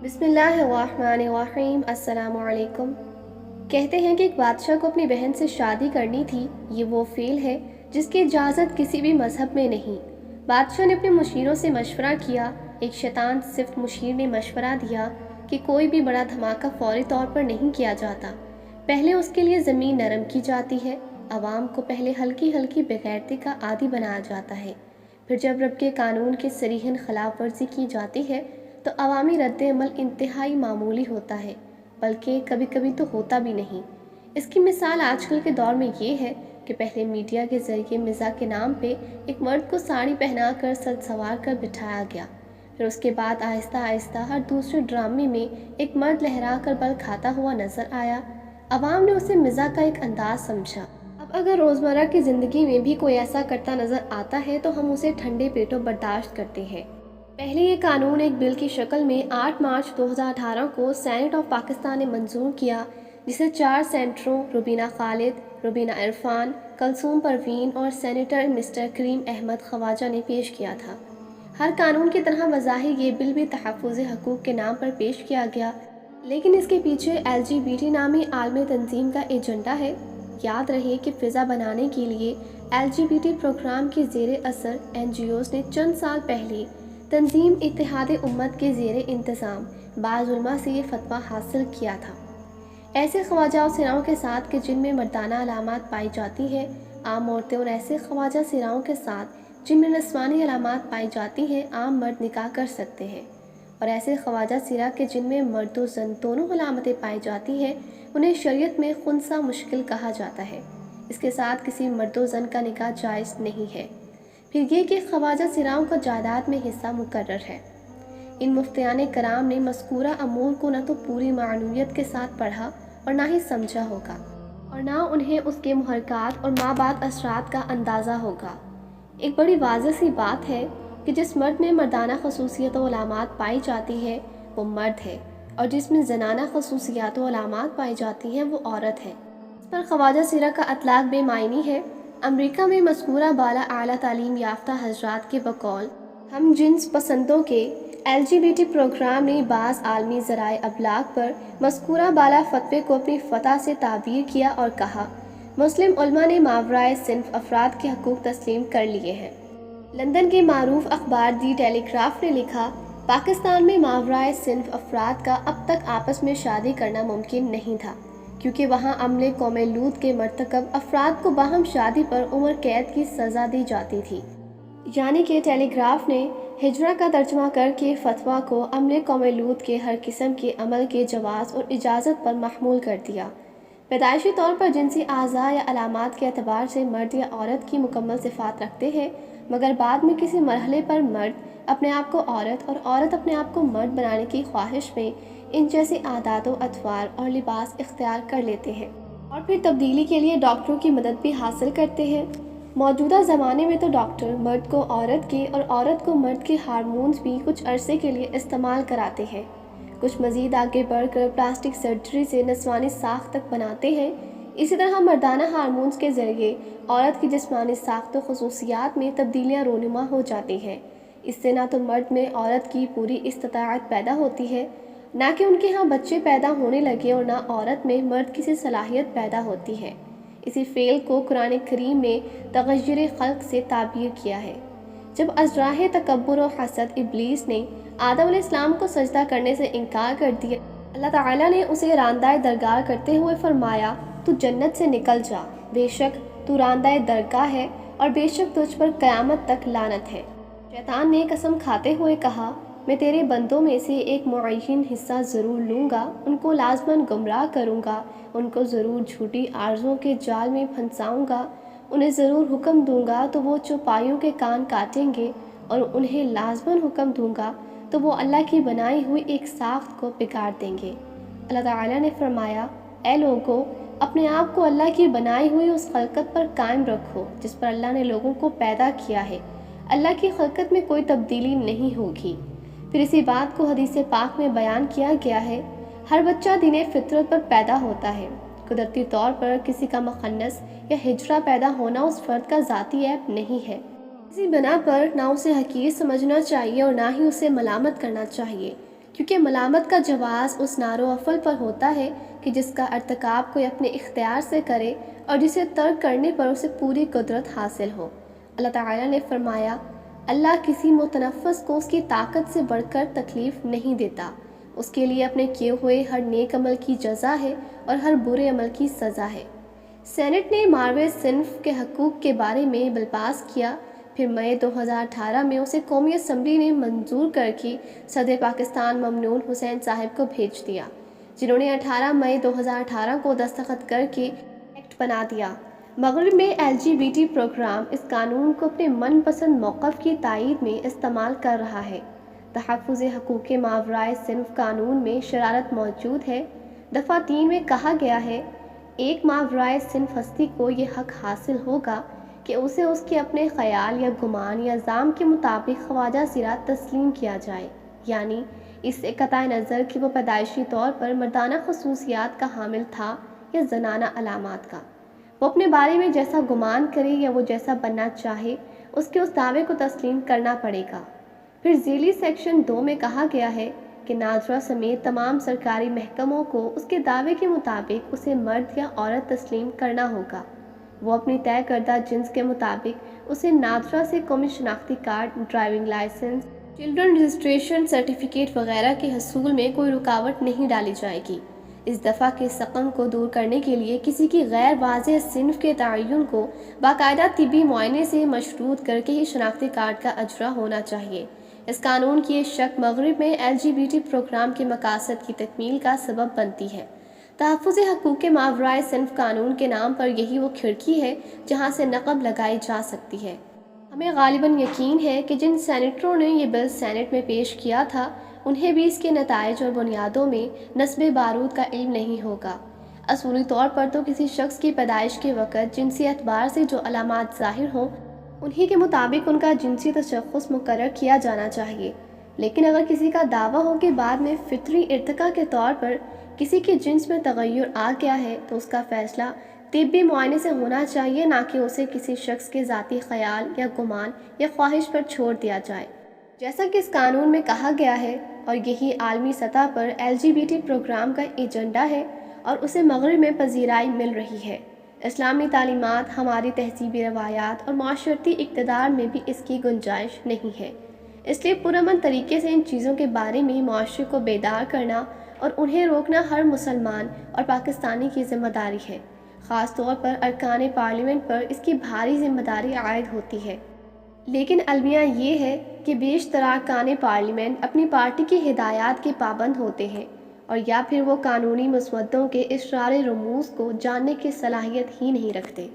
بسم اللہ الرحمن الرحیم۔ السلام علیکم۔ کہتے ہیں کہ ایک بادشاہ کو اپنی بہن سے شادی کرنی تھی۔ یہ وہ فعل ہے جس کی اجازت کسی بھی مذہب میں نہیں۔ بادشاہ نے اپنے مشیروں سے مشورہ کیا۔ ایک شیطان صفت مشیر نے مشورہ دیا کہ کوئی بھی بڑا دھماکہ فوری طور پر نہیں کیا جاتا، پہلے اس کے لیے زمین نرم کی جاتی ہے، عوام کو پہلے ہلکی ہلکی بغیرتی کا عادی بنایا جاتا ہے، پھر جب رب کے قانون کی صریحاً خلاف ورزی کی جاتی ہے تو عوامی رد عمل انتہائی معمولی ہوتا ہے، بلکہ کبھی کبھی تو ہوتا بھی نہیں۔ اس کی مثال آج کل کے دور میں یہ ہے کہ پہلے میڈیا کے ذریعے مزاح کے نام پہ ایک مرد کو ساڑی پہنا کر سج سنوار کر بٹھایا گیا، پھر اس کے بعد آہستہ آہستہ ہر دوسرے ڈرامے میں ایک مرد لہرا کر بل کھاتا ہوا نظر آیا۔ عوام نے اسے مزاح کا ایک انداز سمجھا۔ اب اگر روزمرہ کی زندگی میں بھی کوئی ایسا کرتا نظر آتا ہے تو ہم اسے ٹھنڈے پیٹوں برداشت کرتے ہیں۔ پہلے یہ قانون ایک بل کی شکل میں 8 مارچ 2018 کو سینیٹ آف پاکستان نے منظور کیا، جسے 4 سینیٹروں روبینہ خالد، روبینہ عرفان، کلثوم پروین اور سینیٹر مسٹر کریم احمد خواجہ نے پیش کیا تھا۔ ہر قانون کی طرح بظاہر یہ بل بھی تحفظ حقوق کے نام پر پیش کیا گیا، لیکن اس کے پیچھے LGBT نامی عالمی تنظیم کا ایجنڈا ہے۔ یاد رہے کہ فضا بنانے کے لیے LGBT پروگرام کے زیر اثر NGOs نے چند سال پہلے تنظیم اتحاد امت کے زیر انتظام بعض علماء سے یہ فتویٰ حاصل کیا تھا۔ ایسے خواجہ سراؤں کے ساتھ کہ جن میں مردانہ علامات پائی جاتی ہیں عام عورتیں، اور ایسے خواجہ سراؤں کے ساتھ جن میں نسوانی علامات پائی جاتی ہیں عام مرد نکاح کر سکتے ہیں، اور ایسے خواجہ سرا کہ جن میں مرد و زن دونوں علامتیں پائی جاتی ہیں انہیں شریعت میں خنثی مشکل کہا جاتا ہے۔ اس کے ساتھ کسی مرد و زن کا نکاح جائز نہیں ہے۔ پھر یہ کہ خواجہ سراؤں کا جائیداد میں حصہ مقرر ہے۔ ان مفتیان کرام نے مذکورہ امور کو نہ تو پوری معنویت کے ساتھ پڑھا اور نہ ہی سمجھا ہوگا، اور نہ انہیں اس کے محرکات اور مابعد اثرات کا اندازہ ہوگا۔ ایک بڑی واضح سی بات ہے کہ جس مرد میں مردانہ خصوصیت و علامات پائی جاتی ہے وہ مرد ہے، اور جس میں زنانہ خصوصیات و علامات پائی جاتی ہیں وہ عورت ہے۔ اس پر خواجہ سرا کا اطلاق بے معنی ہے۔ امریکہ میں مذکورہ بالا اعلیٰ تعلیم یافتہ حضرات کے بقول ہم جنس پسندوں کے LGBT پروگرام نے بعض عالمی ذرائع ابلاغ پر مذکورہ بالا فتوے کو اپنی فتح سے تعبیر کیا اور کہا مسلم علماء نے ماورائے صنف افراد کے حقوق تسلیم کر لیے ہیں۔ لندن کے معروف اخبار دی ٹیلی گراف نے لکھا پاکستان میں ماورائے صنف افراد کا اب تک آپس میں شادی کرنا ممکن نہیں تھا، کیونکہ وہاں عمل قوم لوط کے مرتکب افراد کو باہم شادی پر عمر قید کی سزا دی جاتی تھی۔ یعنی کہ ٹیلی گراف نے ہجرہ کا ترجمہ کر کے فتویٰ کو عمل قوم لوط کے ہر قسم کے عمل کے جواز اور اجازت پر محمول کر دیا۔ پیدائشی طور پر جنسی اعضاء یا علامات کے اعتبار سے مرد یا عورت کی مکمل صفات رکھتے ہیں، مگر بعد میں کسی مرحلے پر مرد اپنے آپ کو عورت اور عورت اپنے آپ کو مرد بنانے کی خواہش میں ان جیسے عادات و اطوار اور لباس اختیار کر لیتے ہیں، اور پھر تبدیلی کے لیے ڈاکٹروں کی مدد بھی حاصل کرتے ہیں۔ موجودہ زمانے میں تو ڈاکٹر مرد کو عورت کے اور عورت کو مرد کے ہارمونز بھی کچھ عرصے کے لیے استعمال کراتے ہیں۔ کچھ مزید آگے بڑھ کر پلاسٹک سرجری سے نسوانی ساخت تک بناتے ہیں۔ اسی طرح مردانہ ہارمونز کے ذریعے عورت کی جسمانی ساخت و خصوصیات میں تبدیلیاں رونما ہو جاتی ہیں۔ اس سے نہ تو مرد میں عورت کی پوری استطاعت پیدا ہوتی ہے، نہ کہ ان کے ہاں بچے پیدا ہونے لگے، اور نہ عورت میں مرد کی سی صلاحیت پیدا ہوتی ہے۔ اسی فعل کو قرآن کریم نے تغیر خلق سے تعبیر کیا ہے۔ جب ازراہ تکبر و حسد ابلیس نے آدم علیہ السلام کو سجدہ کرنے سے انکار کر دیا، اللہ تعالیٰ نے اسے راندہ درگاہ کرتے ہوئے فرمایا تو جنت سے نکل جا، بے شک تو راندہ درگاہ ہے اور بے شک تجھ پر قیامت تک لعنت ہے۔ شیطان نے قسم کھاتے ہوئے کہا میں تیرے بندوں میں سے ایک معین حصہ ضرور لوں گا، ان کو لازماً گمراہ کروں گا، ان کو ضرور جھوٹی آرزوؤں کے جال میں پھنساؤں گا، انہیں ضرور حکم دوں گا تو وہ چوپایوں کے کان کاٹیں گے، اور انہیں لازماً حکم دوں گا تو وہ اللہ کی بنائی ہوئی ایک ساخت کو بگاڑ دیں گے۔ اللہ تعالیٰ نے فرمایا اے لوگو، اپنے آپ کو اللہ کی بنائی ہوئی اس خلقت پر قائم رکھو جس پر اللہ نے لوگوں کو پیدا کیا ہے۔ اللہ کی خلقت میں کوئی تبدیلی نہیں ہوگی۔ پھر اسی بات کو حدیث پاک میں بیان کیا گیا ہے ہر بچہ دین فطرت پر پیدا ہوتا ہے۔ قدرتی طور پر کسی کا مخنث یا ہجرہ پیدا ہونا اس فرد کا ذاتی عیب نہیں ہے۔ اسی بنا پر نہ اسے حقیر سمجھنا چاہیے اور نہ ہی اسے ملامت کرنا چاہیے، کیونکہ ملامت کا جواز اس نار و افعل پر ہوتا ہے کہ جس کا ارتکاب کوئی اپنے اختیار سے کرے اور جسے ترک کرنے پر اسے پوری قدرت حاصل ہو۔ اللہ تعالیٰ نے فرمایا، اللہ کسی متنفس کو اس کی طاقت سے بڑھ کر تکلیف نہیں دیتا، اس کے لیے اپنے کیے ہوئے ہر نیک عمل کی جزا ہے اور ہر برے عمل کی سزا ہے۔ سینٹ نے ماروے صنف کے حقوق کے بارے میں بل پاس کیا، پھر مئی 2018 میں اسے قومی اسمبلی نے منظور کر کے صدر پاکستان ممنون حسین صاحب کو بھیج دیا، جنہوں نے 18 مئی 2018 کو دستخط کر کے ایکٹ بنا دیا۔ مغرب میں LGBT پروگرام اس قانون کو اپنے من پسند موقف کی تائید میں استعمال کر رہا ہے۔ تحفظ حقوق ماورائے صنف قانون میں شرارت موجود ہے۔ دفعہ 3 میں کہا گیا ہے، ایک ماورائے صنف ہستی کو یہ حق حاصل ہوگا کہ اسے اس کے اپنے خیال یا گمان یا زعم کے مطابق خواجہ سرا تسلیم کیا جائے، یعنی اس سے قطع نظر کہ وہ پیدائشی طور پر مردانہ خصوصیات کا حامل تھا یا زنانہ علامات کا، وہ اپنے بارے میں جیسا گمان کرے یا وہ جیسا بننا چاہے، اس کے اس دعوے کو تسلیم کرنا پڑے گا۔ پھر ذیلی سیکشن 2 میں کہا گیا ہے کہ ناظرہ سمیت تمام سرکاری محکموں کو اس کے دعوے کے مطابق اسے مرد یا عورت تسلیم کرنا ہوگا۔ وہ اپنی طے کردہ جنس کے مطابق اسے ناظرہ سے قومی شناختی card, driving licence, children registration certificate وغیرہ کے حصول میں کوئی رکاوٹ نہیں ڈالی جائے گی۔ اس دفعہ کے سقم کو دور کرنے کے لیے کسی کی غیر واضح صنف کے تعین کو باقاعدہ طبی معائنے سے مشروط کر کے ہی شناختی کارڈ کا اجرا ہونا چاہیے۔ اس قانون کی یہ شق مغرب میں LGBT پروگرام کے مقاصد کی تکمیل کا سبب بنتی ہے۔ تحفظ حقوق ماورائے صنف قانون کے نام پر یہی وہ کھڑکی ہے جہاں سے نقب لگائی جا سکتی ہے۔ ہمیں غالباً یقین ہے کہ جن سینیٹروں نے یہ بل سینٹ میں پیش کیا تھا، انہیں بھی اس کے نتائج اور بنیادوں میں نصب بارود کا علم نہیں ہوگا۔ اصولی طور پر تو کسی شخص کی پیدائش کے وقت جنسی اعتبار سے جو علامات ظاہر ہوں، انہی کے مطابق ان کا جنسی تشخص مقرر کیا جانا چاہیے۔ لیکن اگر کسی کا دعویٰ ہو کہ بعد میں فطری ارتقاء کے طور پر کسی کے جنس میں تغیر آ گیا ہے، تو اس کا فیصلہ طبی معائنے سے ہونا چاہیے، نہ کہ اسے کسی شخص کے ذاتی خیال یا گمان یا خواہش پر چھوڑ دیا جائے، جیسا کہ اس قانون میں کہا گیا ہے۔ اور یہی عالمی سطح پر LGBT پروگرام کا ایجنڈا ہے اور اسے مغرب میں پذیرائی مل رہی ہے۔ اسلامی تعلیمات، ہماری تہذیبی روایات اور معاشرتی اقتدار میں بھی اس کی گنجائش نہیں ہے۔ اس لیے پرامن طریقے سے ان چیزوں کے بارے میں معاشرے کو بیدار کرنا اور انہیں روکنا ہر مسلمان اور پاکستانی کی ذمہ داری ہے۔ خاص طور پر ارکان پارلیمنٹ پر اس کی بھاری ذمہ داری عائد ہوتی ہے۔ لیکن المیہ یہ ہے کہ بیشتر ارکان پارلیمنٹ اپنی پارٹی کی ہدایات کے پابند ہوتے ہیں، اور یا پھر وہ قانونی مسودوں کے اسرار رموز کو جاننے کی صلاحیت ہی نہیں رکھتے۔